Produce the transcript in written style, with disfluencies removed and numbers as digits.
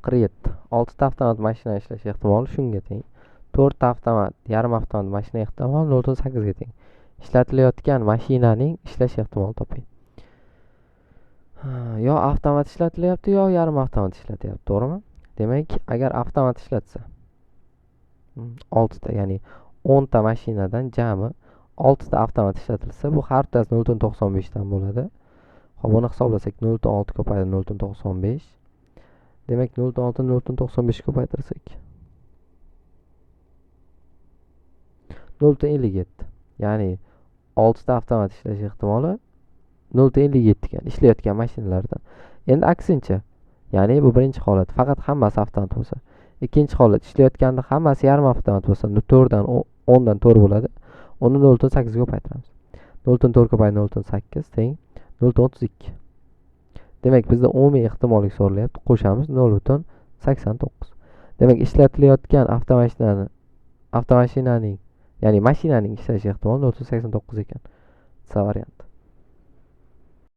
47. 6 ta avtomat mashina ishlash ehtimoli shunga teng. 4 ta avtomat, yarim avtomat mashina ehtimoli 0.8 ga teng. Ishlatilayotgan mashinaning ishlash ehtimolini toping. Yo avtomat ishlatilyapti, yo yarim avtomat ishlatyapti, to'g'rimi? Demak, agar avtomat ishlatsa 6 ta, ya'ni 10 ta mashinadan jami 6 ta avtomat ishlatilsa, bu har bittasi 0.95 dan bo'ladi. Xo'p, buni hisoblasak 0.6 ko'paydi 0.95. Demak, 0.6 0.95 ko'paytirsak 0.57. Ya'ni 6 ta avtomat ishlash ehtimoli 0.57 ekan ishlayotgan mashinalardan. Endi aksincha, ya'ni bu birinchi holat, faqat hammasi avtomat bo'lsa. Ikkinchi holat, ishlayotganda hammasi yarim avtomat bo'lsa, 4 dan 10 dan 4 bo'ladi. Uni 0.8 ga ko'paytiramiz. 0.4 ko'paydi 0.8 teng 0.32. Demak, bizda umumiy ehtimollik so'ralyapti. Qo'shamiz 0.89. Demak, ishlatilayotgan avtomashinaning, ya'ni mashinaning ishlash ehtimoli 0.89 ekan. C varianti.